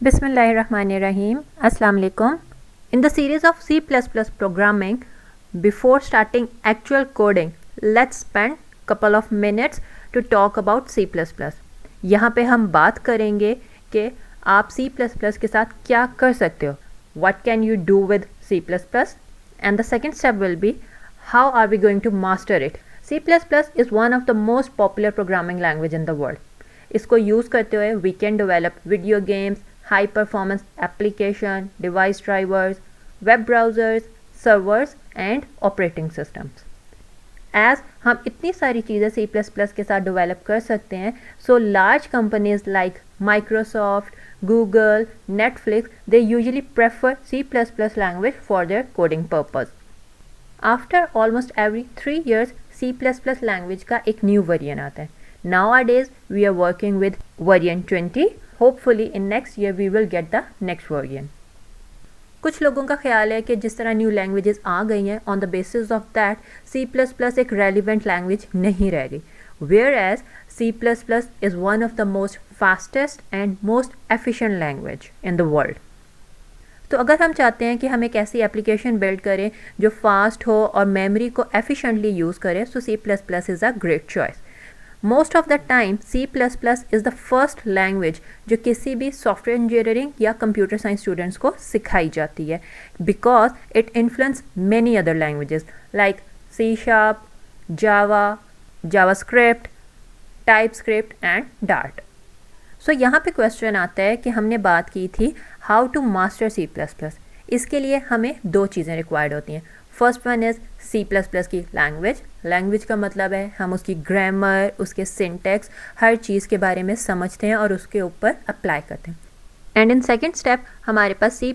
Bismillahirrahmanirrahim. Assalamu alaikum. In the series of C++ programming, before starting actual coding, let's spend couple of minutes to talk about C++. यहाँ पे हम बात करेंगे कि आप C++ के साथ क्या कर सकते हो. What can you do with C++? And the second step will be how are we going to master it. C++ is one of the most popular programming language in the world. इसको use करते हुए we can develop video games, high performance application, device drivers, web browsers, servers and operating systems. As हम इतनी सारी चीज़ें C++ के साथ develop कर सकते हैं, so large companies like Microsoft, Google, Netflix, they usually prefer C++ language for their coding purpose. After almost every 3 years, C++ language का एक new variant आता है. Nowadays, we are working with variant 20. Hopefully, in next year, we will get the next version. कुछ लोगों का ख्याल है कि जिस तरह न्यू लैंग्वेजेस आ गई हैं on the basis of that C++ एक रेलिवेंट लैंग्वेज नहीं रह गई, whereas C++ is one of the most fastest and most efficient language in the world. तो अगर हम चाहते हैं कि हम एक ऐसी एप्लीकेशन बिल्ड करें जो फास्ट हो और मेमोरी को एफिशिएंटली यूज़ करें, तो C++ is a great choice. Most of the time C++ is the first language जो किसी भी सॉफ्टवेयर इंजीनियरिंग या कंप्यूटर साइंस स्टूडेंट्स को सिखाई जाती है, because it influence many other languages like C#, Java, JavaScript, TypeScript and Dart. So यहाँ पे क्वेश्चन आता है कि हमने बात की थी हाउ टू मास्टर C++. इसके लिए हमें दो चीज़ें रिक्वायर्ड होती हैं. फर्स्ट वन इज़ C++ की लैंग्वेज का मतलब है हम उसकी ग्रामर, उसके सिंटैक्स, हर चीज़ के बारे में समझते हैं और उसके ऊपर अप्लाई करते हैं. एंड इन सेकंड स्टेप हमारे पास C++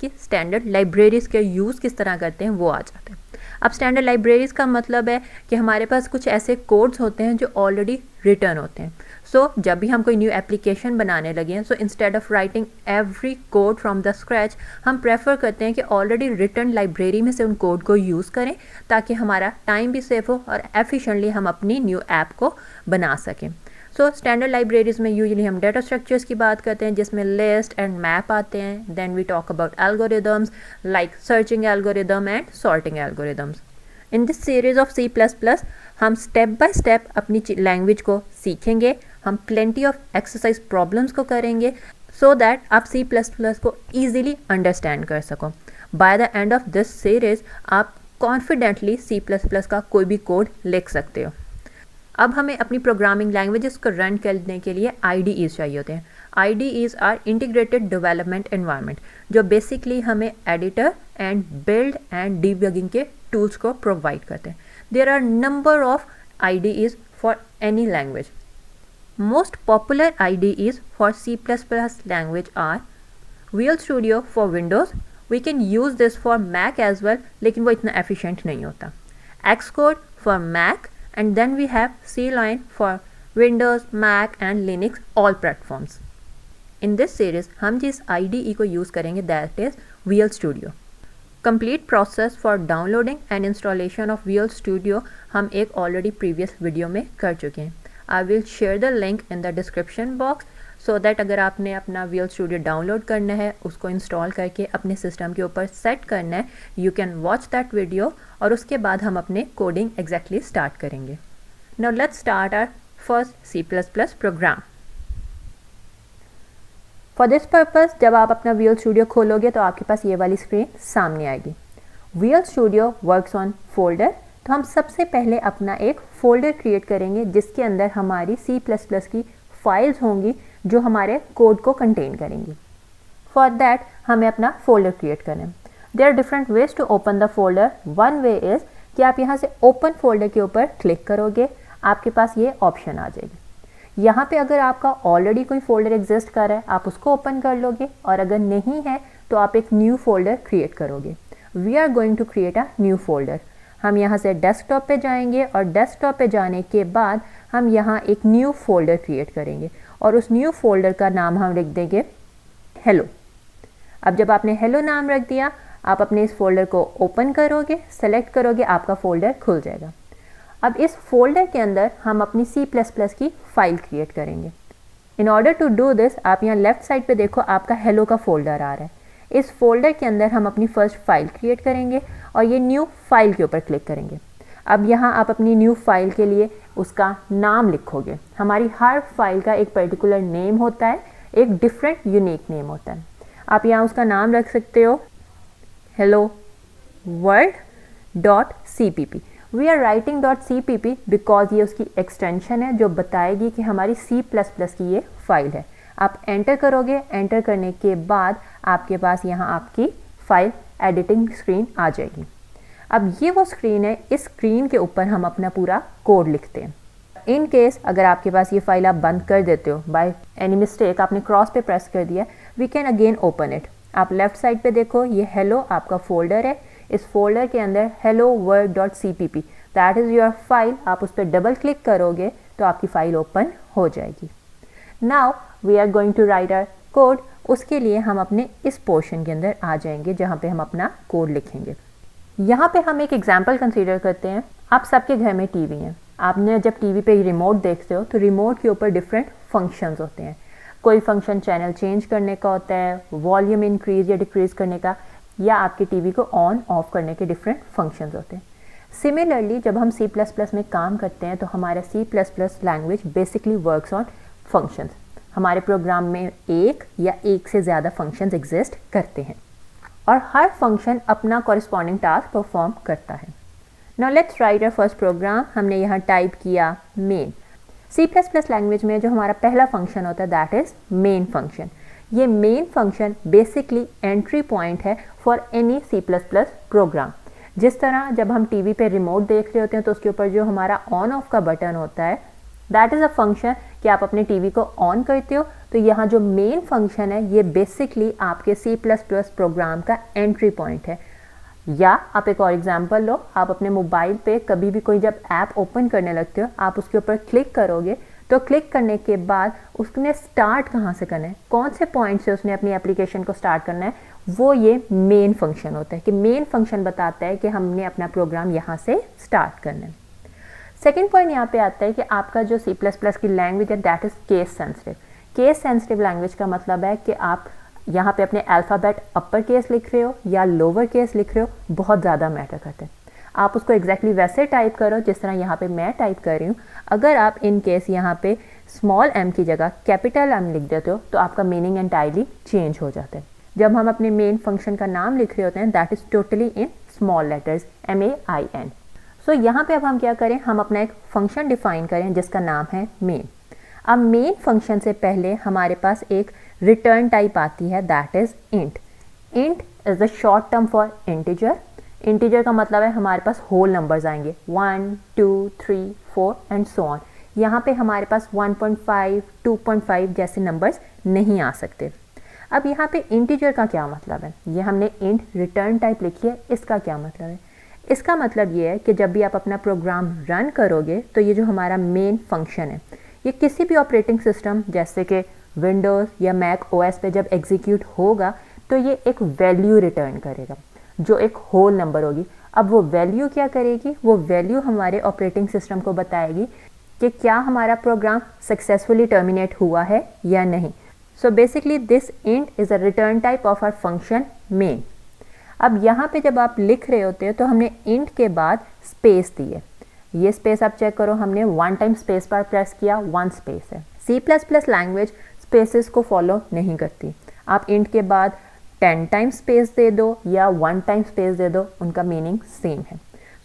की स्टैंडर्ड लाइब्रेरीज़ के यूज़ किस तरह करते हैं वो आ जाते हैं. अब स्टैंडर्ड लाइब्रेरीज़ का मतलब है कि हमारे पास कुछ ऐसे कोड्स होते हैं जो ऑलरेडी रिटर्न होते हैं. सो जब भी हम कोई न्यू एप्लीकेशन बनाने लगे हैं, so instead of writing every code from the scratch, हम प्रेफर करते हैं कि ऑलरेडी रिटर्न लाइब्रेरी में से उन कोड को यूज़ करें ताकि हमारा टाइम भी सेफ हो और एफिशिएंटली हम अपनी न्यू ऐप को बना सकें. सो स्टैंडर्ड लाइब्रेरीज़ में यूजुअली हम डेटा स्ट्रक्चर्स की बात करते हैं जिसमें लिस्ट एंड मैप आते हैं. Then we talk about algorithms like searching algorithm and sorting algorithms. In this series of C++ हम स्टेप बाय स्टेप अपनी लैंग्वेज को सीखेंगे. हम प्लेंटी ऑफ एक्सरसाइज प्रॉब्लम्स को करेंगे सो दैट आप C++ को ईजिली अंडरस्टैंड कर सको. By the end of this series आप कॉन्फिडेंटली C++ का कोई भी कोड लिख सकते हो. अब हमें अपनी प्रोग्रामिंग लैंग्वेजेस को रन करने के लिए IDEs चाहिए होते हैं. IDEs are integrated development environment जो बेसिकली हमें editor and build and debugging के टूल्स को प्रोवाइड करते हैं. There are number of IDEs for any language. Most popular IDEs for C++ language are Visual Studio for Windows. We can use this for Mac as well, लेकिन वो इतना efficient नहीं होता. Xcode for Mac and then we have C-Line for Windows, Mac and Linux all platforms. In this series हम जिस IDE को use करेंगे that is Visual Studio. Complete process for downloading and installation of Visual Studio हम एक already previous video में कर चुके हैं. I will share the link in the description box so that अगर आपने अपना Visual Studio डाउनलोड करना है, उसको इंस्टॉल करके अपने सिस्टम के ऊपर सेट करना है, you can watch that video और उसके बाद हम अपने कोडिंग एग्जैक्टली स्टार्ट करेंगे. Now let's start our first C++ program. For this purpose जब आप अपना Visual Studio खोलोगे तो आपके पास ये वाली स्क्रीन सामने आएगी. Visual Studio works on folder. तो हम सबसे पहले अपना एक फ़ोल्डर क्रिएट करेंगे जिसके अंदर हमारी C++ की फाइल्स होंगी जो हमारे कोड को कंटेन करेंगी. फॉर दैट हमें अपना फ़ोल्डर क्रिएट करें. There are different ways to open the folder. One way is कि आप यहाँ से ओपन फोल्डर के ऊपर क्लिक करोगे, आपके पास ये ऑप्शन आ जाएगी. यहाँ पे अगर आपका ऑलरेडी कोई फोल्डर एग्जिस्ट कर रहा है आप उसको ओपन कर लोगे और अगर नहीं है तो आप एक न्यू फोल्डर क्रिएट करोगे. We are going to create a new folder. हम यहाँ से डेस्कटॉप पे जाएंगे और डेस्कटॉप पे जाने के बाद हम यहाँ एक न्यू फोल्डर क्रिएट करेंगे और उस न्यू फोल्डर का नाम हम लिख देंगे हेलो. अब जब आपने हेलो नाम रख दिया आप अपने इस फोल्डर को ओपन करोगे, सेलेक्ट करोगे, आपका फोल्डर खुल जाएगा. अब इस फोल्डर के अंदर हम अपनी C++ की फ़ाइल क्रिएट करेंगे. In order to do this आप यहाँ लेफ्ट साइड पे देखो आपका हेलो का फोल्डर आ रहा है। इस फोल्डर के अंदर हम अपनी फर्स्ट फाइल क्रिएट करेंगे और ये न्यू फाइल के ऊपर क्लिक करेंगे। अब यहाँ आप अपनी न्यू फाइल के लिए उसका नाम लिखोगे। हमारी हर फाइल का एक पर्टिकुलर नेम होता है, एक डिफरेंट यूनिक नेम होता है। आप यहाँ उसका नाम रख सकते हो hello world.cpp। We are writing .cpp because ये उसकी एक्सटेंशन है जो बताएगी कि हमारी C++ की ये फाइल है। आप एंटर करोगे, एंटर करने के बाद आपके पास यहाँ आपकी फाइल एडिटिंग स्क्रीन आ जाएगी। अब ये वो स्क्रीन है, इस स्क्रीन के ऊपर हम अपना पूरा कोड लिखते हैं। इन केस अगर आपके पास ये फाइल आप बंद कर देते हो बाय एनी मिस्टेक, आपने क्रॉस पे प्रेस कर दिया, we can again open it. आप लेफ्ट साइड पे देखो ये हेलो आपका फोल्डर है। इस फोल्डर के अंदर hello world.cpp that is your file. आप उस पर डबल क्लिक करोगे तो आपकी फाइल ओपन हो जाएगी। Now we are going to write our code. उसके लिए हम अपने इस पोर्शन के अंदर आ जाएंगे जहाँ पे हम अपना कोड लिखेंगे। यहाँ पे हम एक एग्जाम्पल कंसीडर करते हैं। आप सबके घर में टीवी है। आपने जब टीवी पे रिमोट देखते हो तो रिमोट के ऊपर डिफरेंट फंक्शंस होते हैं। कोई फंक्शन चैनल चेंज करने का होता है, वॉल्यूम इंक्रीज या डिक्रीज करने का, या आपके टीवी को ऑन ऑफ करने के डिफरेंट फंक्शंस होते हैं। सिमिलरली जब हम C++ में काम करते हैं तो हमारा C++ language basically works on functions. हमारे प्रोग्राम में एक या एक से ज़्यादा फंक्शंस एग्जिस्ट करते हैं और हर फंक्शन अपना कॉरिस्पॉन्डिंग टास्क परफॉर्म करता है। Now let's write our first program. हमने यहाँ टाइप किया मेन। C++ लैंग्वेज में जो हमारा पहला फंक्शन होता है दैट इज़ मेन फंक्शन। ये main function basically entry point है फॉर एनी C++ प्रोग्राम। जिस तरह जब हम टीवी पे रिमोट देख रहे होते हैं तो उसके ऊपर जो हमारा ऑन ऑफ का बटन होता है दैट इज़ अ फंक्शन कि आप अपने टीवी को ऑन करते हो, तो यहाँ जो मेन फंक्शन है ये बेसिकली आपके C++ प्रोग्राम का एंट्री पॉइंट है। या आप एक और एग्जांपल लो, आप अपने मोबाइल पे कभी भी कोई जब ऐप ओपन करने लगते हो आप उसके ऊपर क्लिक करोगे तो क्लिक करने के बाद उसने स्टार्ट कहाँ से करना है, कौन से पॉइंट से उसने अपनी एप्लीकेशन को स्टार्ट करना है, वो ये मेन फंक्शन होता है कि मेन फंक्शन बताता है कि हमने अपना प्रोग्राम यहाँ से स्टार्ट करना है। सेकेंड पॉइंट यहाँ पे आता है कि आपका जो C++ की लैंग्वेज है that is case sensitive. Case sensitive language का मतलब है कि आप यहाँ पे अपने अल्फ़ाबेट अपर केस लिख रहे हो या लोअर केस लिख रहे हो, बहुत ज़्यादा मैटर करते हैं। आप उसको एग्जैक्टली वैसे टाइप करो जिस तरह यहाँ पे मैं टाइप कर रही हूँ। अगर आप इन केस यहाँ पे स्मॉल m की जगह कैपिटल M लिख देते हो तो आपका मीनिंग एंटायरली चेंज हो जाता है। जब हम अपने मेन फंक्शन का नाम लिख रहे होते हैं that is totally in small letters MAIN। सो यहाँ पे अब हम क्या करें, हम अपना एक फंक्शन डिफाइन करें जिसका नाम है मेन। अब मेन फंक्शन से पहले हमारे पास एक रिटर्न टाइप आती है that is int. Int is the short term for integer. Integer का मतलब है हमारे पास होल नंबर्स आएंगे 1 2 3 4 एंड सो ऑन। यहाँ पे हमारे पास 1.5 2.5 जैसे नंबर्स नहीं आ सकते। अब यहाँ पे इंटीजर का क्या मतलब है, ये हमने इंट रिटर्न टाइप लिखी है, इसका क्या मतलब है? इसका मतलब ये है कि जब भी आप अपना प्रोग्राम रन करोगे तो ये जो हमारा मेन फंक्शन है ये किसी भी ऑपरेटिंग सिस्टम जैसे कि विंडोज़ या मैक OS पे जब एग्जीक्यूट होगा तो ये एक वैल्यू रिटर्न करेगा जो एक होल नंबर होगी। अब वो वैल्यू क्या करेगी, वो वैल्यू हमारे ऑपरेटिंग सिस्टम को बताएगी कि क्या हमारा प्रोग्राम सक्सेसफुली टर्मिनेट हुआ है या नहीं। So basically this int is a return type of our function main. अब यहाँ पे जब आप लिख रहे होते हो तो हमने इंट के बाद स्पेस दी है। ये स्पेस आप चेक करो, हमने 1 टाइम स्पेस बार प्रेस किया, 1 स्पेस है। C++ लैंग्वेज स्पेसेस को फॉलो नहीं करती। आप इंट के बाद 10 टाइम स्पेस दे दो या 1 टाइम स्पेस दे दो, उनका मीनिंग सेम है।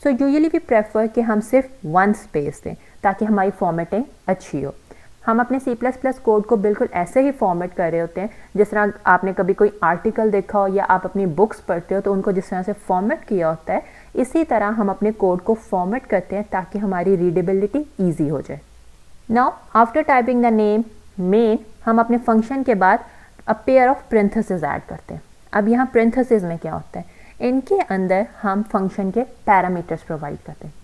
सो यूजुअली वी प्रेफर कि हम सिर्फ 1 स्पेस दें ताकि हमारी फॉर्मेटिंग अच्छी हो। हम अपने C++ कोड को बिल्कुल ऐसे ही फॉर्मेट कर रहे होते हैं जिस तरह आपने कभी कोई आर्टिकल देखा हो या आप अपनी बुक्स पढ़ते हो तो उनको जिस तरह से फॉर्मेट किया होता है, इसी तरह हम अपने कोड को फॉर्मेट करते हैं ताकि हमारी रीडेबिलिटी ईजी हो जाए। Now after typing the name main, हम अपने फंक्शन के बाद a pair of parenthesis add करते हैं। अब यहाँ पेरेंथेसिस में क्या होता है, इनके अंदर हम फंक्शन के पैरामीटर्स प्रोवाइड करते हैं।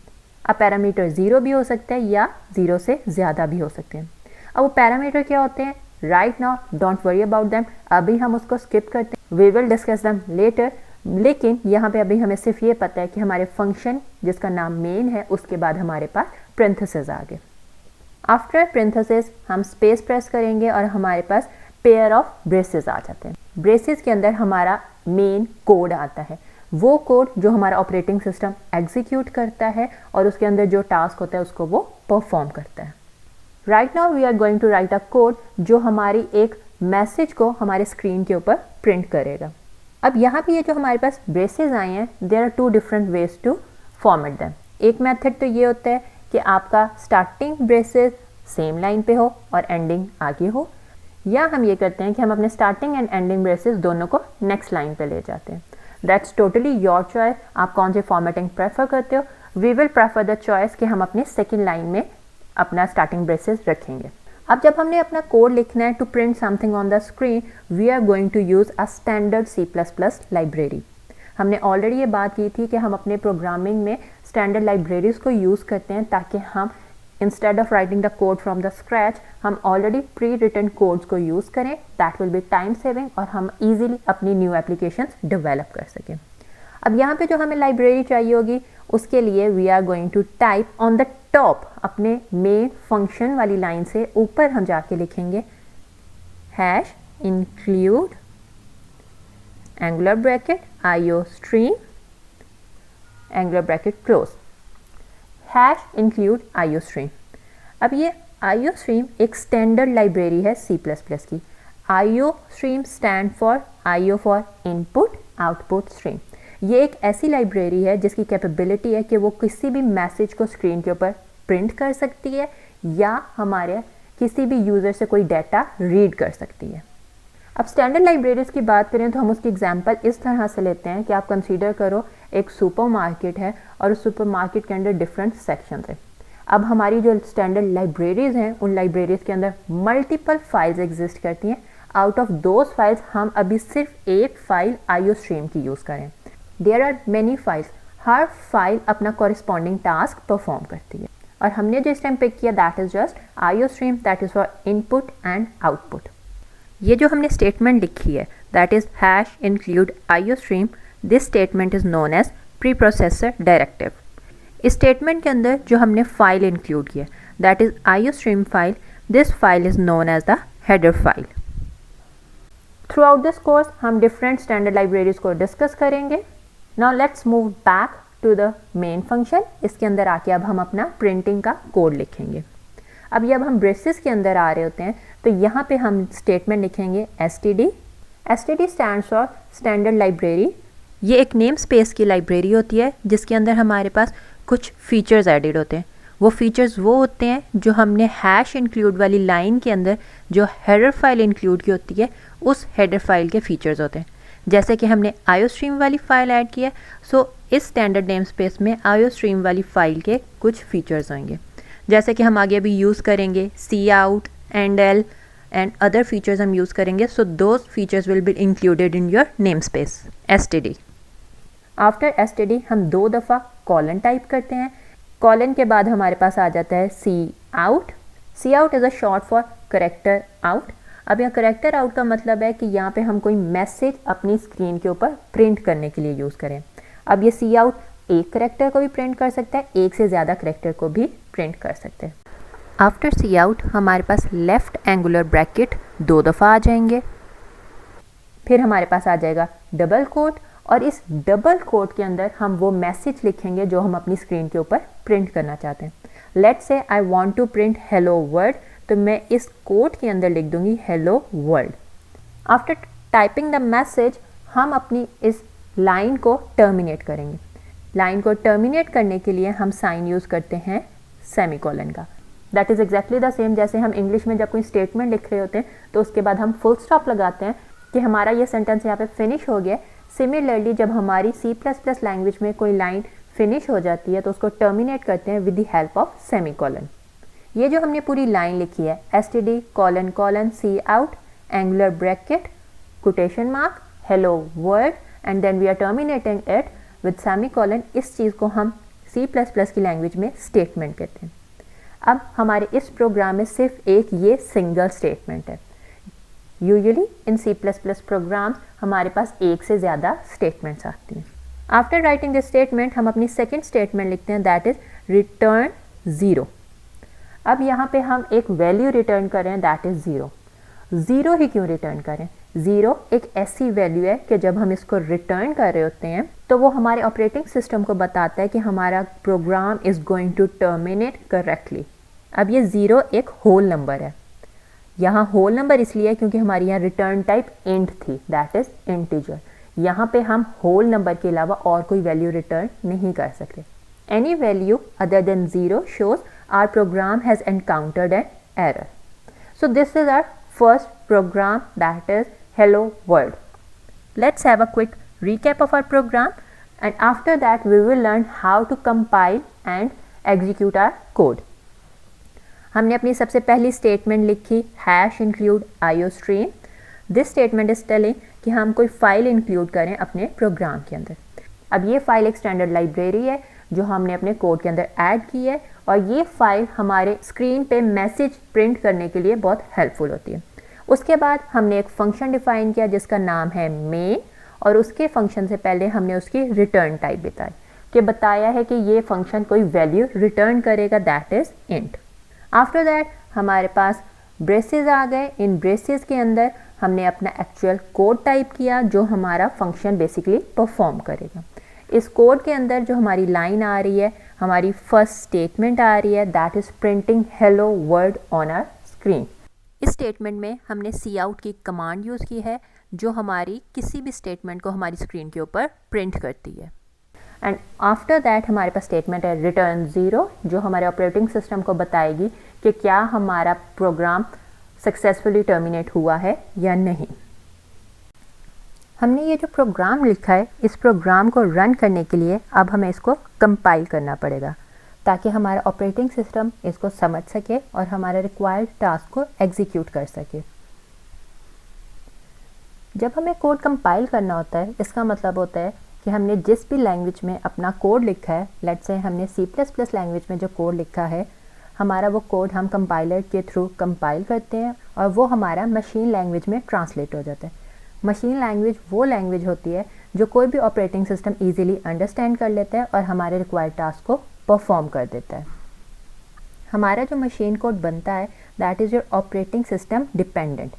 अब पैरामीटर 0 भी हो सकता है या 0 से ज़्यादा भी हो सकते हैं। अब वो पैरामीटर क्या होते हैं, right now don't worry about them, अभी हम उसको स्किप करते हैं, we will discuss them later. लेकिन यहाँ पे अभी हमें सिर्फ ये पता है कि हमारे फंक्शन जिसका नाम मेन है उसके बाद हमारे पास पेरेंथेसिस आ गए। आफ्टर पेरेंथेसिस हम स्पेस प्रेस करेंगे और हमारे पास पेयर ऑफ ब्रेसेस आ जाते हैं। ब्रेसेस के अंदर हमारा मेन कोड आता है, वो कोड जो हमारा ऑपरेटिंग सिस्टम एग्जीक्यूट करता है और उसके अंदर जो टास्क होता है उसको वो परफॉर्म करता है। Right now we are going to write a code जो हमारी एक मैसेज को हमारे स्क्रीन के ऊपर प्रिंट करेगा। अब यहाँ पे ये जो हमारे पास ब्रेसेस आए हैं, there are 2 different ways to format them. एक मेथड तो ये होता है कि आपका स्टार्टिंग ब्रेसेस सेम लाइन पे हो और एंडिंग आगे हो, या हम ये करते हैं कि हम अपने स्टार्टिंग एंड एंडिंग ब्रेसेस दोनों को नेक्स्ट लाइन पे ले जाते हैं। दैट्स टोटली योर चॉइस, आप कौन से फॉर्मेटिंग प्रेफर करते हो। We will prefer the choice कि हम अपने सेकेंड लाइन में अपना स्टार्टिंग ब्रेसेस रखेंगे। अब जब हमने अपना कोड लिखना है to print something on the screen, we are going to use a standard C++ library. हमने ऑलरेडी ये बात की थी कि हम अपने प्रोग्रामिंग में स्टैंडर्ड लाइब्रेरीज को यूज़ करते हैं ताकि हम instead of writing the code from the scratch हम ऑलरेडी प्री रिटन कोड्स को यूज़ करें। That will be time saving और हम ईजिली अपनी न्यू एप्लीकेशंस डेवलप कर सकें। अब यहाँ पे जो हमें लाइब्रेरी चाहिए होगी उसके लिए we are going to type on the top, अपने मेन फंक्शन वाली लाइन से ऊपर हम जाके लिखेंगे hash include angular bracket IOStream angular bracket close, hash include IOStream। अब ये IOStream एक स्टैंडर्ड लाइब्रेरी है C++ की। IOStream stand for IO for input output stream. ये एक ऐसी लाइब्रेरी है जिसकी कैपेबिलिटी है कि वो किसी भी मैसेज को स्क्रीन के ऊपर प्रिंट कर सकती है या हमारे किसी भी यूज़र से कोई डाटा रीड कर सकती है। अब स्टैंडर्ड लाइब्रेरीज की बात करें तो हम उसकी एग्जांपल इस तरह से लेते हैं कि आप कंसीडर करो एक सुपरमार्केट है और उस सुपरमार्केट के अंदर डिफरेंट सेक्शंस हैं। अब हमारी जो स्टैंडर्ड लाइब्रेरीज हैं उन लाइब्रेरीज के अंदर मल्टीपल फाइल्स एग्जिस्ट करती हैं। आउट ऑफ दोज फाइल्स हम अभी सिर्फ एक फाइल IOStream की यूज़ करें। देयर आर मैनी फाइल्स, हर फाइल अपना कॉरिस्पॉन्डिंग टास्क परफॉर्म करती है और हमने जो इस टाइम पिक किया that is just IOStream, that is for input and output. ये जो हमने स्टेटमेंट लिखी है that is hash include IOStream, this statement is known as pre processor directive. इस स्टेटमेंट के अंदर जो हमने फाइल इंक्लूड किया that is IOStream file, this file is known as the header file. Throughout this course हम different standard libraries को discuss करेंगे। Now let's move back to the main function. इसके अंदर आके अब हम अपना प्रिंटिंग का कोड लिखेंगे। अब ये अब हम ब्रेसेस के अंदर आ रहे होते हैं तो यहाँ पे हम स्टेटमेंट लिखेंगे STD। STD stands for standard library. ये एक नेम स्पेस की लाइब्रेरी होती है जिसके अंदर हमारे पास कुछ फीचर्स एडिड होते हैं। वो फीचर्स वो होते हैं जो हमने हैश इंक्लूड वाली लाइन के अंदर जो हेडर फाइल इंक्लूड की होती है उस हेडर फाइल के फीचर्स होते हैं। जैसे कि हमने IOStream वाली फाइल ऐड की है, सो इस स्टैंडर्ड नेम स्पेस में IOStream वाली फाइल के कुछ फीचर्स होंगे। जैसे कि हम आगे अभी यूज़ करेंगे cout, endl and other features हम यूज़ करेंगे, so those features will be included in your namespace std। After std हम 2 दफ़ा कॉलन टाइप करते हैं। कॉलन के बाद हमारे पास आ जाता है cout। cout is a short for character out. अब यहाँ करेक्टर आउट का मतलब है कि यहाँ पे हम कोई मैसेज अपनी स्क्रीन के ऊपर प्रिंट करने के लिए यूज़ करें। अब ये cout एक करेक्टर को भी प्रिंट कर सकता है, एक से ज़्यादा करेक्टर को भी प्रिंट कर सकते हैं। आफ्टर cout हमारे पास लेफ्ट एंगुलर ब्रैकेट 2 दफ़ा आ जाएंगे, फिर हमारे पास आ जाएगा डबल कोट और इस डबल कोट के अंदर हम वो मैसेज लिखेंगे जो हम अपनी स्क्रीन के ऊपर प्रिंट करना चाहते हैं। Let's say I want to print hello world, तो मैं इस कोट के अंदर लिख दूंगी hello world. After typing the message हम अपनी इस लाइन को टर्मिनेट करेंगे। लाइन को टर्मिनेट करने के लिए हम साइन यूज़ करते हैं सेमीकोलन का। That is exactly the same जैसे हम इंग्लिश में जब कोई स्टेटमेंट लिख रहे होते हैं तो उसके बाद हम फुल स्टॉप लगाते हैं कि हमारा ये सेंटेंस यहाँ पे फिनिश हो गया। सिमिलरली जब हमारी C++ लैंग्वेज में कोई लाइन फिनिश हो जाती है तो उसको टर्मिनेट करते हैं with the help of semicolon. ये जो हमने पूरी लाइन लिखी है STD colon colon cout angular bracket quotation mark hello world and then we are terminating it with semicolon, इस चीज़ को हम C++ की लैंग्वेज में स्टेटमेंट कहते हैं। अब हमारे इस प्रोग्राम में सिर्फ एक ये सिंगल स्टेटमेंट है। यूजुअली इन C++ प्रोग्राम्स हमारे पास एक से ज़्यादा स्टेटमेंट्स आती हैं। आफ्टर राइटिंग दिस स्टेटमेंट हम अपनी सेकेंड स्टेटमेंट लिखते हैं दैट इज़ रिटर्न 0। अब यहाँ पे हम एक वैल्यू रिटर्न करें दैट इज़ 0। 0 ही क्यों रिटर्न करें? 0 एक ऐसी वैल्यू है कि जब हम इसको रिटर्न कर रहे होते हैं तो वो हमारे ऑपरेटिंग सिस्टम को बताता है कि हमारा program is going to terminate correctly. अब ये 0 एक होल नंबर है। यहाँ होल नंबर इसलिए है क्योंकि हमारी यहाँ रिटर्न टाइप इंट थी, दैट इज़ इंटीजर। यहाँ पे हम होल नंबर के अलावा और कोई वैल्यू रिटर्न नहीं कर सकते। Any value other than 0 shows our program has encountered an error. So this is our first program, that is hello world. Let's have a quick recap of our program, and after that we will learn how to compile and execute our code. हमने अपनी सबसे पहली statement लिखी #include iostream. This statement is telling कि हम कोई file include करें अपने प्रोग्राम के अंदर। अब ये फाइल एक स्टैंडर्ड लाइब्रेरी है जो हमने अपने कोड के अंदर ऐड की है, और ये फाइल हमारे स्क्रीन पे मैसेज प्रिंट करने के लिए बहुत हेल्पफुल होती है। उसके बाद हमने एक फंक्शन डिफाइन किया जिसका नाम है main, और उसके फंक्शन से पहले हमने उसकी रिटर्न टाइप बताया है कि ये फंक्शन कोई वैल्यू रिटर्न करेगा, that is int. After that हमारे पास ब्रेसेस आ गए। इन ब्रेसेस के अंदर हमने अपना एक्चुअल कोड टाइप किया जो हमारा फंक्शन बेसिकली परफॉर्म करेगा। इस कोड के अंदर जो हमारी लाइन आ रही है, हमारी फर्स्ट स्टेटमेंट आ रही है, that is printing hello world on our screen. इस स्टेटमेंट में हमने सी आउट की कमांड यूज़ की है जो हमारी किसी भी स्टेटमेंट को हमारी स्क्रीन के ऊपर प्रिंट करती है। एंड आफ्टर दैट हमारे पास स्टेटमेंट है रिटर्न 0 जो हमारे ऑपरेटिंग सिस्टम को बताएगी कि क्या हमारा प्रोग्राम सक्सेसफुली टर्मिनेट हुआ है या नहीं। हमने ये जो प्रोग्राम लिखा है, इस प्रोग्राम को रन करने के लिए अब हमें इसको कंपाइल करना पड़ेगा ताकि हमारा ऑपरेटिंग सिस्टम इसको समझ सके और हमारे रिक्वायर्ड टास्क को एग्जीक्यूट कर सके। जब हमें कोड कंपाइल करना होता है, इसका मतलब होता है कि हमने जिस भी लैंग्वेज में अपना कोड लिखा है, लेट्स से हमने C++ लैंग्वेज में जो कोड लिखा है, हमारा वो कोड हम कंपाइलर के थ्रू कंपाइल करते हैं और वो हमारा मशीन लैंग्वेज में ट्रांसलेट हो जाता है। मशीन लैंग्वेज वो लैंग्वेज होती है जो कोई भी ऑपरेटिंग सिस्टम इजीली अंडरस्टैंड कर लेता है और हमारे रिक्वायर्ड टास्क को परफॉर्म कर देता है। हमारा जो मशीन कोड बनता है that is your operating system dependent.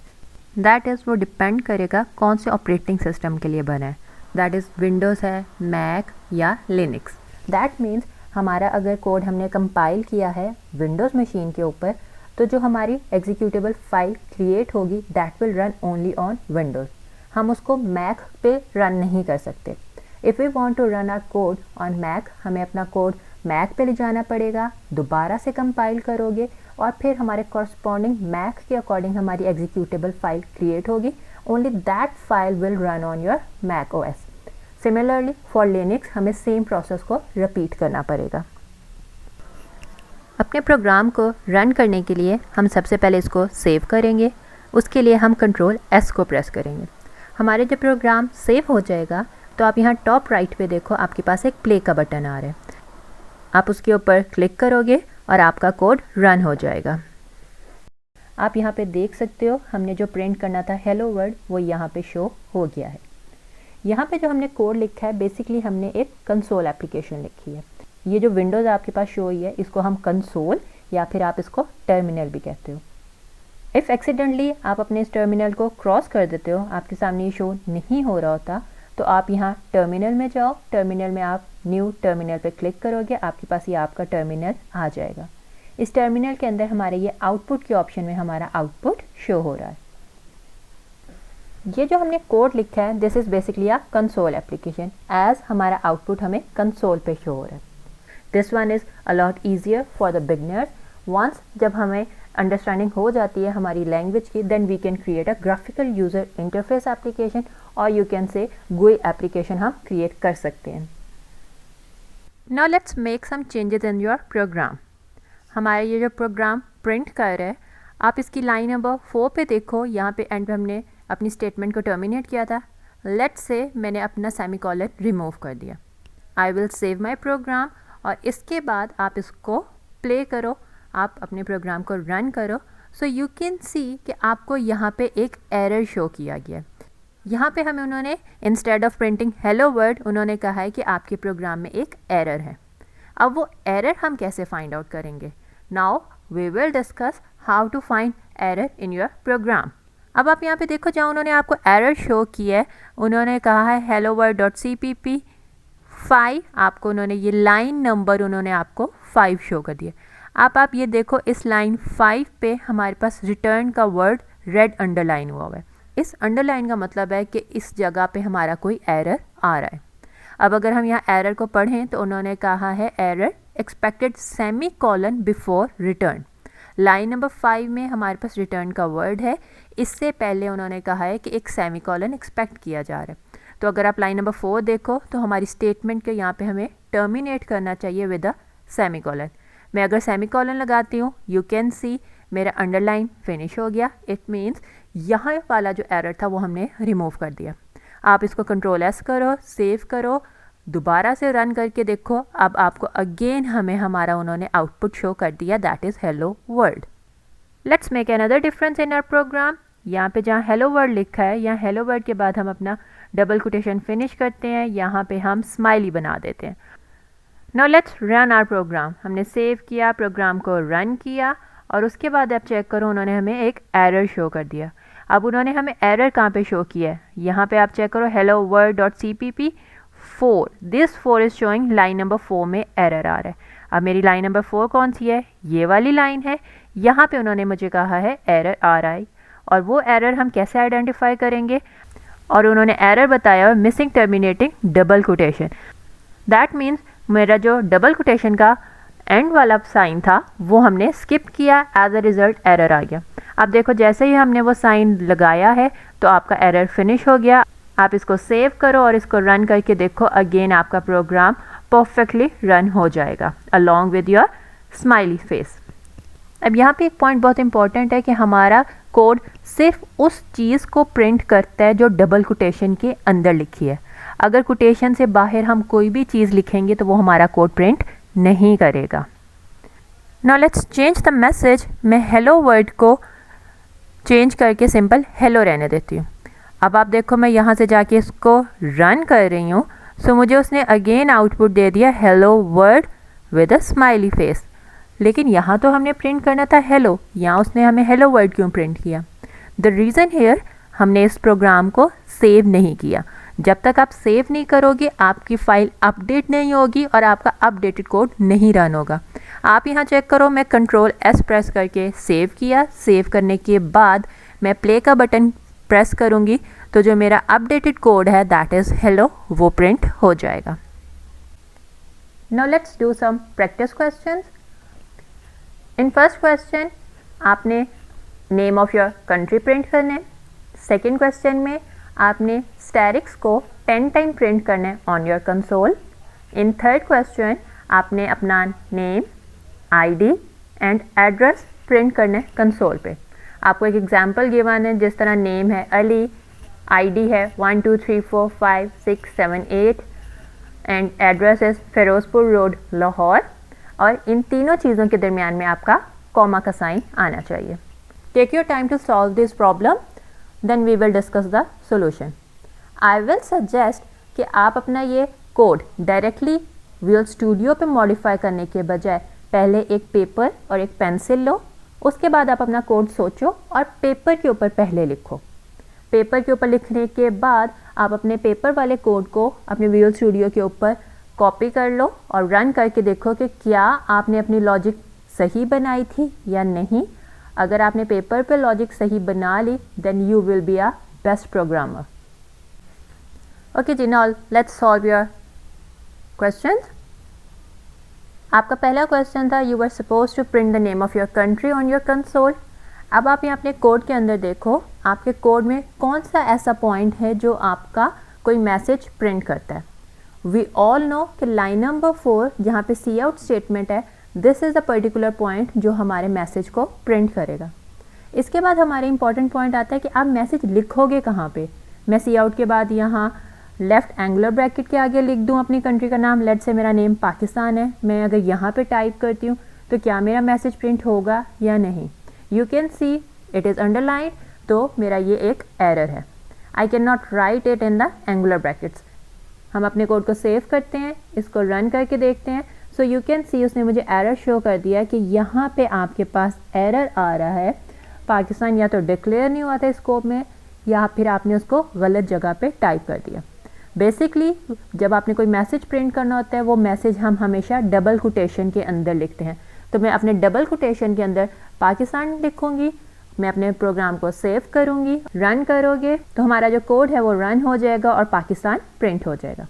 That is वो डिपेंड करेगा कौन से ऑपरेटिंग सिस्टम के लिए बना है, दैट इज़ विंडोज़ है, मैक या लिनक्स। दैट मीन्स हमारा अगर कोड हमने कंपाइल किया है विंडोज़ मशीन के ऊपर, तो जो हमारी एग्जीक्यूटेबल फाइल क्रिएट होगी that will run only on Windows. हम उसको मैक पे रन नहीं कर सकते। If we want to run our code on Mac, हमें अपना कोड मैक पे ले जाना पड़ेगा, दोबारा से कंपाइल करोगे और फिर हमारे कॉरस्पॉन्डिंग मैक के अकॉर्डिंग हमारी एग्जीक्यूटेबल फाइल क्रिएट होगी। Only that file will run on your Mac OS। Similarly for Linux हमें सेम प्रोसेस को रिपीट करना पड़ेगा। अपने प्रोग्राम को रन करने के लिए हम सबसे पहले इसको सेव करेंगे। उसके लिए हम Ctrl+S को प्रेस करेंगे। हमारे जब प्रोग्राम सेव हो जाएगा तो आप यहाँ टॉप राइट पे देखो आपके पास एक प्ले का बटन आ रहा है। आप उसके ऊपर क्लिक करोगे और आपका कोड रन हो जाएगा। आप यहाँ पे देख सकते हो हमने जो प्रिंट करना था हेलो वर्ल्ड वो यहाँ पे शो हो गया है। यहाँ पे जो हमने कोड लिखा है बेसिकली हमने एक कंसोल एप्लीकेशन लिखी है। ये जो विंडोज़ आपके पास शो हुई है इसको हम कंसोल या फिर आप इसको टर्मिनल भी कहते हो। इफ़ एक्सीडेंटली आप अपने इस टर्मिनल को क्रॉस कर देते हो, आपके सामने ये शो नहीं हो रहा होता, तो आप यहाँ टर्मिनल में जाओ। टर्मिनल में आप न्यू टर्मिनल पे क्लिक करोगे, आपके पास ये आपका टर्मिनल आ जाएगा। इस टर्मिनल के अंदर हमारे ये आउटपुट के ऑप्शन में हमारा आउटपुट शो हो रहा है। ये जो हमने कोड लिखा है this is basically a console application, as हमारा आउटपुट हमें कंसोल पे शो हो रहा है। This one is a lot easier for the beginners. Once जब हमें अंडरस्टैंडिंग हो जाती है हमारी लैंग्वेज की, then we can create a graphical user interface application, और you can say GUI application हम क्रिएट कर सकते हैं। Now let's make some changes in your program. हमारा ये जो प्रोग्राम प्रिंट कर रहा है, आप इसकी लाइन नंबर 4 पे देखो। यहाँ पे एंड पे हमने अपनी स्टेटमेंट को टर्मिनेट किया था। लेट्स से मैंने अपना सेमीकोलन रिमूव कर दिया। I will save my programme, और इसके बाद आप इसको प्ले करो, आप अपने प्रोग्राम को रन करो। सो यू कैन सी कि आपको यहाँ पे एक एरर शो किया गया। यहाँ पे हमें उन्होंने instead of printing hello world उन्होंने कहा है कि आपके प्रोग्राम में एक एरर है। अब वो एरर हम कैसे फाइंड आउट करेंगे? Now we will discuss how to find error in your program. अब आप यहाँ पे देखो, जहाँ उन्होंने आपको एरर शो किया है, उन्होंने कहा है helloworld.cpp 5, आपको उन्होंने ये लाइन नंबर उन्होंने आपको 5 शो कर दिया। आप ये देखो, इस लाइन 5 पे हमारे पास रिटर्न का वर्ड रेड अंडरलाइन हुआ है। इस अंडरलाइन का मतलब है कि इस जगह पे हमारा कोई एरर आ रहा है। अब अगर हम यहाँ एरर को पढ़ें तो उन्होंने कहा है error expected semicolon before return. Line number 5 में हमारे पास रिटर्न का वर्ड है, इससे पहले उन्होंने कहा है कि एक सेमीकोलन एक्सपेक्ट किया जा रहा है। तो अगर आप लाइन नंबर 4 देखो तो हमारी स्टेटमेंट के यहाँ पे हमें टर्मिनेट करना चाहिए विद अ सेमीकोलन। मैं अगर सेमीकोलन लगाती हूँ, यू कैन सी मेरा अंडरलाइन फिनिश हो गया। इट मीन्स यहाँ वाला जो एरर था वो हमने रिमूव कर दिया। आप इसको कंट्रोल एस करो, सेव करो, दोबारा से रन करके देखो। अब आपको अगेन हमें हमारा उन्होंने आउटपुट शो कर दिया, that is hello world. Let's make another difference in our program. यहाँ पे जहाँ हेलो वर्ल्ड लिखा है, यहाँ हेलो वर्ल्ड के बाद हम अपना डबल कोटेशन फिनिश करते हैं, यहाँ पे हम स्माइली बना देते हैं। Now let's run our program. हमने सेव किया, प्रोग्राम को रन किया और उसके बाद आप चेक करो, उन्होंने हमें एक एरर शो कर दिया। अब उन्होंने हमें एरर कहाँ पे शो किया है, यहाँ पे आप चेक करो helloworld.cpp 4, this 4 is showing line number 4 में एरर आ रहा है। अब मेरी लाइन नंबर 4 कौन सी है, ये वाली लाइन है। यहाँ पे उन्होंने मुझे कहा है एरर आ रहा है, और वो एरर हम कैसे आइडेंटिफाई करेंगे, और उन्होंने एरर बताया है missing terminating double quotation. That means मेरा जो डबल कोटेशन का एंड वाला साइन था वो हमने स्किप किया, एज अ रिज़ल्ट एरर आ गया। अब देखो, जैसे ही हमने वो साइन लगाया है तो आपका एरर फिनिश हो गया। आप इसको सेव करो और इसको रन करके देखो, अगेन आपका प्रोग्राम परफेक्टली रन हो जाएगा along with your smiley face. अब यहाँ पे एक पॉइंट बहुत इंपॉर्टेंट है कि हमारा कोड सिर्फ उस चीज़ को प्रिंट करता है जो डबल कोटेशन के अंदर लिखी है। अगर कोटेशन से बाहर हम कोई भी चीज़ लिखेंगे तो वो हमारा कोड प्रिंट नहीं करेगा। Now let's change the message. मैं हेलो वर्ड को चेंज करके सिंपल हेलो रहने देती हूँ। अब आप देखो, मैं यहाँ से जाके इसको रन कर रही हूँ, सो मुझे उसने अगेन आउटपुट दे दिया hello word with a smiley face. लेकिन यहाँ तो हमने प्रिंट करना था हेलो, यहाँ उसने हमें हेलो वर्ड क्यों प्रिंट किया? द रीज़न हियर, हमने इस प्रोग्राम को सेव नहीं किया। जब तक आप सेव नहीं करोगे आपकी फ़ाइल अपडेट नहीं होगी और आपका अपडेटेड कोड नहीं रन होगा। आप यहाँ चेक करो, मैं कंट्रोल एस प्रेस करके सेव किया। सेव करने के बाद मैं प्ले का बटन प्रेस करूँगी तो जो मेरा अपडेटेड कोड है दैट इज़ हेलो, वो प्रिंट हो जाएगा। Now let's do some practice questions. In first question आपने name of your country print करना है। सेकेंड क्वेश्चन में आपने स्टैरिक्स को 10 टाइम प्रिंट करना है on your console. In third question आपने अपना name, ID and address print करना है कंसोल पे। आपको एक एग्जांपल गिवन है, जिस तरह नेम है अली, आईडी है 1 2 3 4 5 6 7 8 and address is Firozpur road Lahore, और इन तीनों चीज़ों के दरमियान में आपका कॉमा का साइन आना चाहिए। Take your time to solve this problem, then we will discuss the solution. I will suggest कि आप अपना ये कोड डायरेक्टली विजुअल स्टूडियो पे मॉडिफाई करने के बजाय पहले एक पेपर और एक पेंसिल लो, उसके बाद आप अपना कोड सोचो और पेपर के ऊपर पहले लिखो। पेपर के ऊपर लिखने के बाद आप अपने पेपर वाले कोड को अपने विजुअल स्टूडियो के ऊपर कॉपी कर लो और रन करके देखो कि क्या आपने अपनी लॉजिक सही बनाई थी या नहीं। अगर आपने पेपर पे लॉजिक सही बना ली then you will be a best programmer. Okay जी, now let's solve your questions. आपका पहला क्वेश्चन था you are suppose to print the name of your country on your console. अब आप यहाँ अपने कोड के अंदर देखो, आपके कोड में कौन सा ऐसा पॉइंट है जो आपका कोई मैसेज प्रिंट करता है। वी ऑल नो कि लाइन नंबर 4 जहाँ पे सी आउट स्टेटमेंट है, this is the particular point जो हमारे मैसेज को प्रिंट करेगा। इसके बाद हमारे इंपॉर्टेंट पॉइंट आता है कि आप मैसेज लिखोगे कहाँ पे। मैं सी आउट के बाद यहाँ लेफ़्ट एंगुलर ब्रैकेट के आगे लिख दूँ अपनी कंट्री का नाम, लेट से मेरा नेम पाकिस्तान है। मैं अगर यहाँ पे टाइप करती हूँ तो क्या मेरा मैसेज प्रिंट होगा या नहीं? You can see it is underline, तो मेरा ये एक एरर है। I can not right it in the angular brackets. हम अपने कोड को सेव करते हैं, इसको रन करके देखते हैं सो यू कैन सी उसने मुझे एरर शो कर दिया कि यहाँ पे आपके पास एरर आ रहा है, पाकिस्तान या तो डिक्लेयर नहीं हुआ था स्कोप में या फिर आपने उसको गलत जगह पे टाइप कर दिया। बेसिकली जब आपने कोई मैसेज प्रिंट करना होता है वो मैसेज हम हमेशा डबल कोटेशन के अंदर लिखते हैं। तो मैं अपने डबल कोटेशन के अंदर पाकिस्तान लिखूंगी, मैं अपने प्रोग्राम को सेव करूंगी, रन करोगे तो हमारा जो कोड है वो रन हो जाएगा और पाकिस्तान प्रिंट हो जाएगा।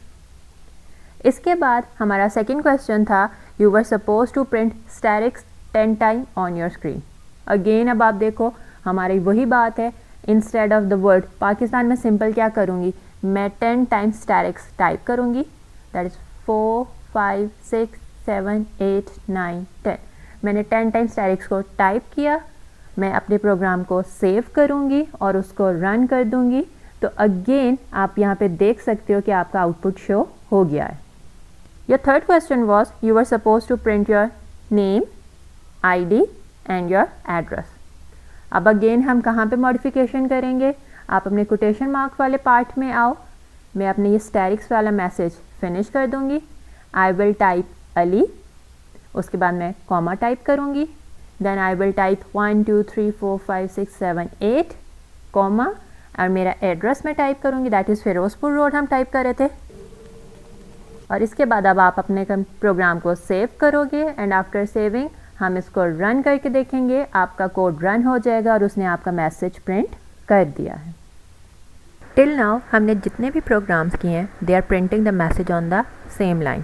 इसके बाद हमारा सेकंड क्वेश्चन था you were suppose to print asterisks 10 time on your screen. Again अब आप देखो हमारी वही बात है, instead of the word Pakistan में सिंपल क्या करूँगी, मैं 10 टाइम्स स्टैरिक्स टाइप करूँगी, दैट इज़ 4 5 6 7 8 9 10। मैंने 10 टाइम्स स्टैरिक्स को टाइप किया, मैं अपने प्रोग्राम को सेव करूँगी और उसको रन कर दूँगी। तो अगेन आप यहाँ पे देख सकते हो कि आपका आउटपुट शो हो गया है। Your third question was you are suppose to print your name, ID and your address. अब अगेन हम कहाँ पे मॉडिफिकेशन करेंगे, आप अपने कोटेशन मार्क वाले पार्ट में आओ, मैं अपने ये स्टैरिक्स वाला मैसेज फिनिश कर दूँगी, आई विल टाइप अली, उसके बाद मैं कॉमा टाइप करूँगी, then I will type 1 2 3 4 5 6 7 8 comma और मेरा एड्रेस में टाइप करूँगी, दैट इज़ फिरोजपुर रोड हम टाइप कर रहे थे। और इसके बाद अब आप अपने प्रोग्राम को सेव करोगे एंड आफ्टर सेविंग हम इसको रन करके देखेंगे, आपका कोड रन हो जाएगा और उसने आपका मैसेज प्रिंट कर दिया है। टिल नाउ हमने जितने भी प्रोग्राम्स किए हैं they are printing the message on the same line.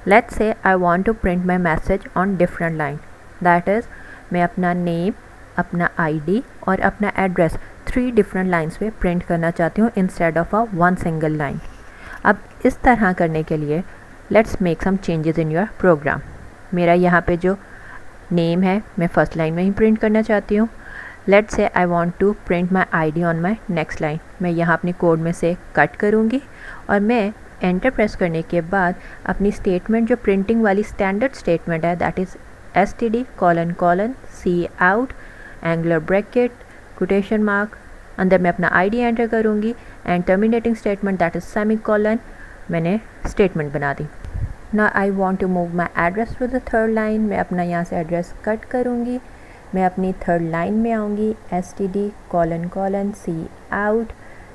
Let's say I want to print my message on different line, that is मैं अपना नेम, अपना ID और अपना एड्रेस 3 डिफरेंट लाइन्स पे प्रिंट करना चाहती हूँ instead of a 1 single line. अब इस तरह करने के लिए let's make some changes in your program. मेरा यहाँ पे जो नेम है मैं फर्स्ट लाइन में ही प्रिंट करना चाहती हूँ। Let's say I want to print my ID on my next line. मैं यहाँ अपने कोड में से कट करूँगी और मैं एंटर प्रेस करने के बाद अपनी स्टेटमेंट जो प्रिंटिंग वाली स्टैंडर्ड स्टेटमेंट है that is STD : C out angular bracket quotation mark, अंदर मैं अपना ID एंटर करूँगी and terminating statement that is semicolon मैंने स्टेटमेंट बना दी। Now I want to move my address to the third line, मैं अपना यहाँ से एड्रेस कट करूँगी, मैं अपनी थर्ड लाइन में आऊँगी STD : C out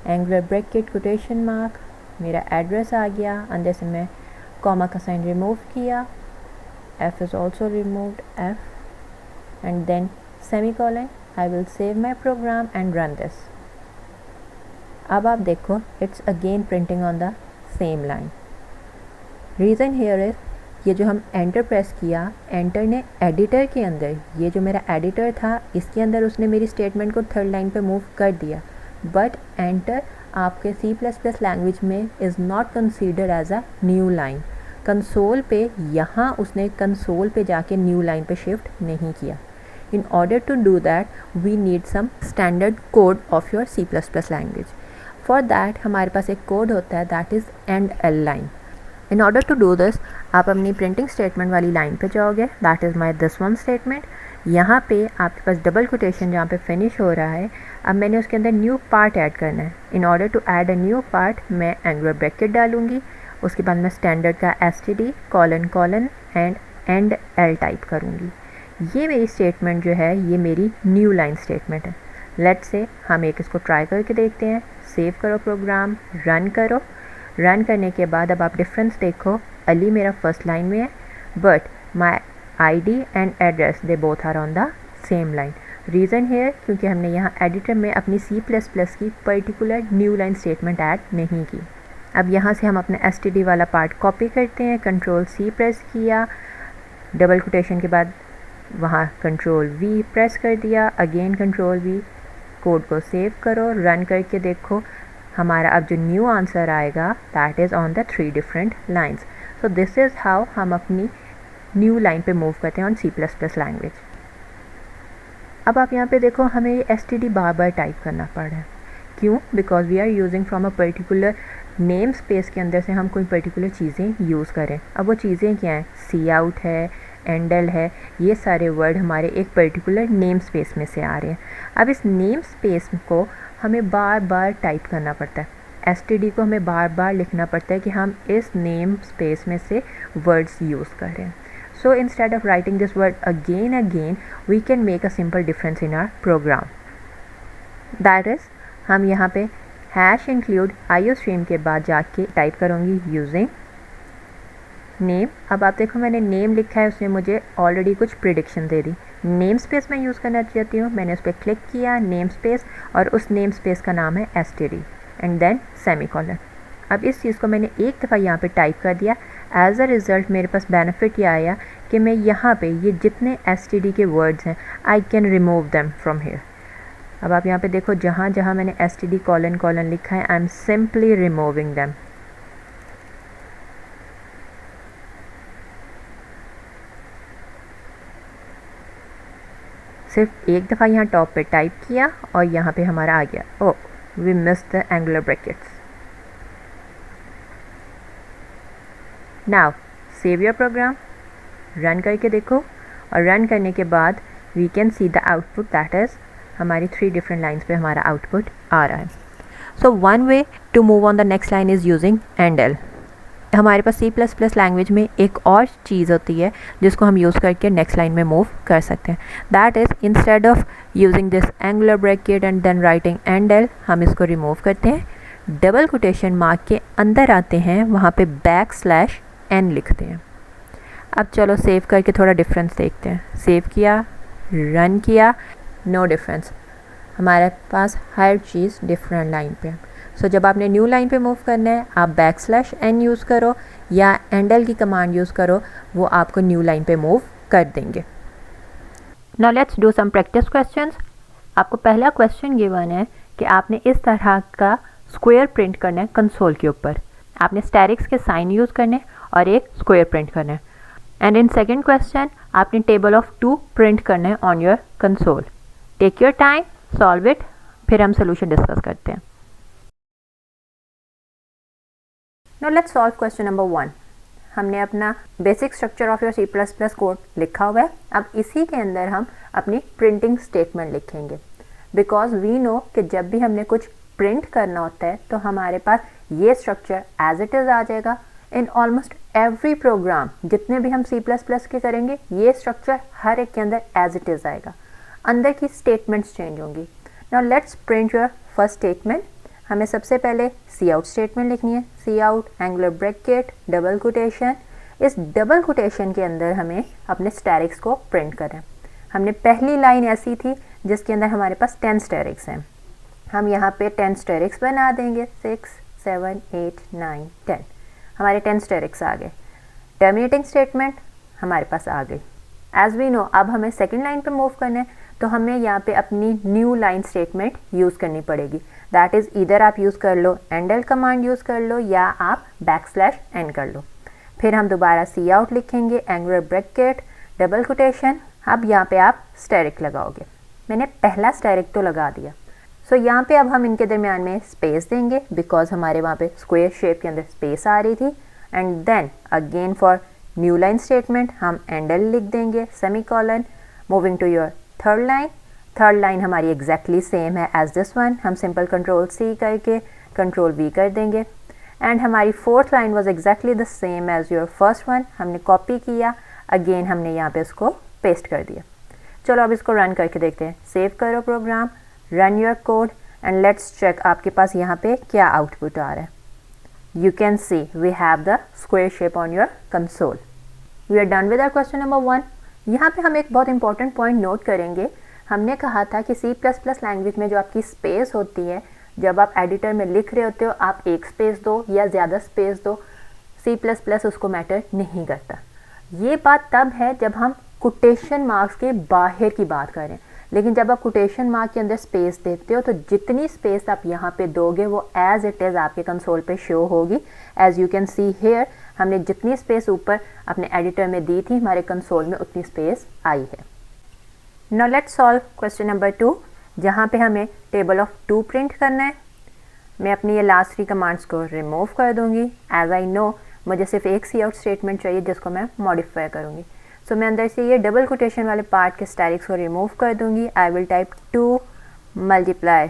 angular bracket quotation mark, मेरा एड्रेस आ गया, अंदर से मैं कॉमा का साइन रिमूव किया, F is also removed, F and then semicolon. I will save my program and run this. अब आप देखो it's again printing on the same line. Reason here is ये जो हम एंटर प्रेस किया, enter ने editor के अंदर, ये जो मेरा एडिटर था इसके अंदर उसने मेरी स्टेटमेंट को थर्ड लाइन पे मूव कर दिया, बट एंटर आपके C++ लैंग्वेज में is not considered as a new line. Console पे यहाँ उसने कंसोल पे जाके न्यू लाइन पे शिफ्ट नहीं किया। In order to do that we need some standard code of your C++ language. For that हमारे पास एक कोड होता है that is end-l line. In order to do this आप अपनी प्रिंटिंग स्टेटमेंट वाली लाइन पे जाओगे, that is my this one statement. यहाँ पे आपके पास डबल कोटेशन जहाँ पे फिनिश हो रहा है, अब मैंने उसके अंदर न्यू पार्ट ऐड करना है। In order to add a new part मैं एंगुलर ब्रैकेट डालूंगी, उसके बाद मैं स्टैंडर्ड का STD : एंड end-l टाइप करूँगी। ये मेरी स्टेटमेंट जो है ये मेरी न्यू लाइन स्टेटमेंट है। लेट्स से हम एक इसको ट्राई करके देखते हैं। सेव करो प्रोग्राम, रन करो। रन करने के बाद अब आप डिफरेंस देखो, अली मेरा फर्स्ट लाइन में है but my ID and address they both are on the same line. Reason है क्योंकि हमने यहाँ एडिटर में अपनी C++ की particular new line statement add नहीं की। अब यहाँ से हम अपने STD वाला पार्ट कॉपी करते हैं, Ctrl+C प्रेस किया, डबल कोटेशन के बाद वहाँ Ctrl+V प्रेस कर दिया, अगेन Ctrl+V, कोड को सेव करो, रन करके देखो हमारा अब जो न्यू आंसर आएगा that is on the 3 different lines. So this is how हम अपनी न्यू लाइन पे मूव करते हैं ऑन C++ लैंग्वेज। अब आप यहाँ पे देखो हमें ये STD बार बार टाइप करना पड़ रहा है, क्यों? Because we are using from a particular name space के अंदर से हम कोई पर्टिकुलर चीज़ें यूज़ करें। अब वो चीज़ें क्या हैं? C out है, end-l है, ये सारे वर्ड हमारे एक पर्टिकुलर नेम स्पेस में से आ रहे हैं। अब इस नेम स्पेस को हमें बार बार टाइप करना पड़ता है। std को हमें बार बार लिखना पड़ता है कि हम इस नेम स्पेस में से वर्ड्स यूज़ कर रहे हैं. So instead of writing this word again, we can make a simple difference in our program. That is, हम यहाँ पे #include iostream के बाद जाके टाइप करूँगी using नेम. अब आप देखो मैंने नेम लिखा है, उसने मुझे ऑलरेडी कुछ प्रिडिक्शन दे दी. नेम स्पेस मैं यूज़ करना चाहती हूँ, मैंने उस पर क्लिक किया नेम स्पेस, और उस नेम स्पेस का नाम है std एंड देन सेमीकोलन. अब इस चीज़ को मैंने एक दफ़ा यहाँ पे टाइप कर दिया. एज अ रिज़ल्ट मेरे पास बेनिफिट ये आया कि मैं यहाँ पे ये जितने std के वर्ड्स हैं I can remove them from here. अब आप यहाँ पे देखो जहाँ जहाँ मैंने std :: लिखा है, I am simply removing them. सिर्फ एक दफ़ा यहाँ टॉप पे टाइप किया और यहाँ पे हमारा आ गया. Oh, we miss the angular brackets. Now save your program, run करके देखो, और रन करने के बाद we can see the output. That is हमारी 3 डिफरेंट लाइन्स पे हमारा आउटपुट आ रहा है. So one way to move on the next line is using endl. हमारे पास C++ लैंग्वेज में एक और चीज़ होती है जिसको हम यूज़ करके नेक्स्ट लाइन में मूव कर सकते हैं. That is instead of using this angular bracket and then writing endl, हम इसको रिमूव करते हैं. डबल कोटेशन मार्क के अंदर आते हैं, वहाँ पे \n लिखते हैं. अब चलो सेव करके थोड़ा डिफरेंस देखते हैं. सेव किया, रन किया, नो डिफरेंस. हमारे पास हर चीज़ डिफरेंट लाइन पे. सो जब आपने न्यू लाइन पे मूव करना है, आप \n यूज़ करो या एंडल की कमांड यूज़ करो, वो आपको न्यू लाइन पे मूव कर देंगे. Now let's do some practice questions. आपको पहला क्वेश्चन गिवन है कि आपने इस तरह का स्क्वायर प्रिंट करना है कंसोल के ऊपर. आपने स्टेरिक्स के साइन यूज़ करने और एक स्क्वायर प्रिंट करना है. एंड इन सेकेंड क्वेश्चन आपने टेबल ऑफ 2 प्रिंट करना है on your console. Take your time, solve it, फिर हम सोल्यूशन डिस्कस करते हैं. Now let's solve question number 1. हमने अपना basic structure of your C++ code लिखा हुआ है. अब इसी के अंदर हम अपनी प्रिंटिंग स्टेटमेंट लिखेंगे, बिकॉज वी नो कि जब भी हमने कुछ प्रिंट करना होता है तो हमारे पास ये स्ट्रक्चर एज इट इज़ आ जाएगा. इन ऑलमोस्ट एवरी प्रोग्राम जितने भी हम C++ के करेंगे, ये स्ट्रक्चर हर एक के अंदर एज इट इज़ आएगा. अंदर की स्टेटमेंट्स चेंज होंगी. Now let's print your first statement. हमें सबसे पहले cout स्टेटमेंट लिखनी है. cout angular bracket double quotation. इस डबल कोटेशन के अंदर हमें अपने स्टेरिक्स को प्रिंट करें. हमने पहली लाइन ऐसी थी जिसके अंदर हमारे पास 10 स्टेरिक्स हैं. हम यहाँ पे 10 स्टेरिक्स बना देंगे. 6, 7, 8, 9, 10. हमारे 10 स्टेरिक्स आ गए. टर्मिनेटिंग स्टेटमेंट हमारे पास आ गई. एज वी नो अब हमें सेकेंड लाइन पे मूव करना है, तो हमें यहाँ पे अपनी न्यू लाइन स्टेटमेंट यूज़ करनी पड़ेगी. दैट इज़ ईदर आप यूज़ कर लो एंडल कमांड यूज़ कर लो या आप \n कर लो. फिर हम दोबारा cout लिखेंगे, एंगुलर ब्रैकेट डबल कोटेशन. अब यहाँ पे आप स्टेरिक लगाओगे. मैंने पहला स्टेरिक तो लगा दिया. सो यहाँ पे अब हम इनके दरमियान में स्पेस देंगे, बिकॉज हमारे वहाँ पे स्क्वायर शेप के अंदर स्पेस आ रही थी. And then again for new line statement हम एंडल लिख देंगे, semicolon. Moving to your third line. Third line हमारी एग्जैक्टली सेम है एज दिस वन. हम सिंपल Ctrl+C करके Ctrl+V कर देंगे. एंड हमारी fourth line was exactly the same as your first one. हमने कॉपी किया, अगेन हमने यहाँ पे उसको पेस्ट कर दिया. चलो अब इसको रन करके देखते हैं. सेव करो program, run your code and let's check आपके पास यहाँ पे क्या आउटपुट आ रहा है. You can see we have the square shape on your console. We are done with our question number 1. यहाँ पे हम एक बहुत इंपॉर्टेंट पॉइंट नोट करेंगे. हमने कहा था कि C++ लैंग्वेज में जो आपकी स्पेस होती है, जब आप एडिटर में लिख रहे होते हो, आप एक स्पेस दो या ज़्यादा स्पेस दो, C++ उसको मैटर नहीं करता. ये बात तब है जब हम कोटेशन मार्क्स के बाहर की बात करें. लेकिन जब आप कोटेशन मार्क के अंदर स्पेस देते हो तो जितनी स्पेस आप यहाँ पे दोगे वो एज इट इज़ आपके कंसोल पे शो होगी. As you can see here, हमने जितनी स्पेस ऊपर अपने एडिटर में दी थी, हमारे कंसोल में उतनी स्पेस आई है. Now let's solve question number 2, जहाँ पे हमें टेबल ऑफ 2 प्रिंट करना है. मैं अपनी ये लास्ट 3 कमांड्स को रिमूव कर दूँगी. एज आई नो मुझे सिर्फ एक cout स्टेटमेंट चाहिए जिसको मैं मॉडिफाई करूँगी. सो मैं अंदर से ये डबल कोटेशन वाले पार्ट के स्टेरिक्स को रिमूव कर दूँगी. आई will type 2 ×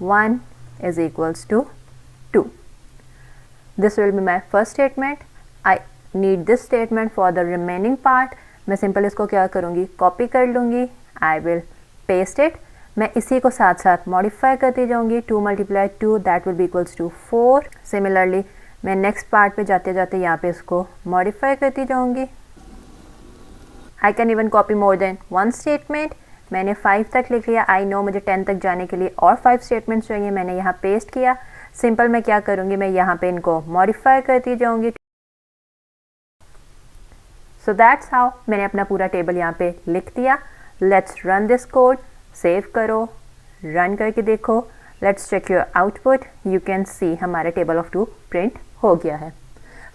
1 = 2. This will be my first statement. I need this statement for the remaining part. मैं सिंपल इसको क्या करूँगी, कॉपी कर लूँगी. I will paste it. मैं इसी को साथ साथ मॉडिफाई करती जाऊँगी. 2 × 2 that will be equals to 4. Similarly मैं नेक्स्ट पार्ट पे जाते जाते यहाँ पे इसको मॉडिफाई करती जाऊँगी. I can even copy more than one statement. मैंने 5 तक लिख लिया. I know मुझे 10 तक जाने के लिए और 5 स्टेटमेंट्स चाहिए. मैंने यहाँ पेस्ट किया. सिंपल मैं क्या करूँगी, मैं यहाँ पे इनको मॉडिफाई करती जाऊँगी. सो दैट्स हाउ मैंने अपना पूरा टेबल यहाँ पे लिख दिया. Let's run this code. Save करो, रन करके देखो. Let's check your output. You can see हमारे टेबल ऑफ 2 प्रिंट हो गया है.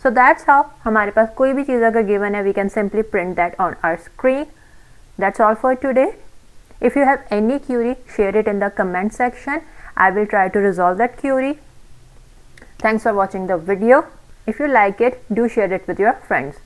सो दैट्स हाउ हमारे पास कोई भी चीज़ अगर गिवन है, we can simply print that on our screen. That's all for today. If you have any query, share it in the comment section. I will try to resolve that query. Thanks for watching the video. If you like it, do share it with your friends.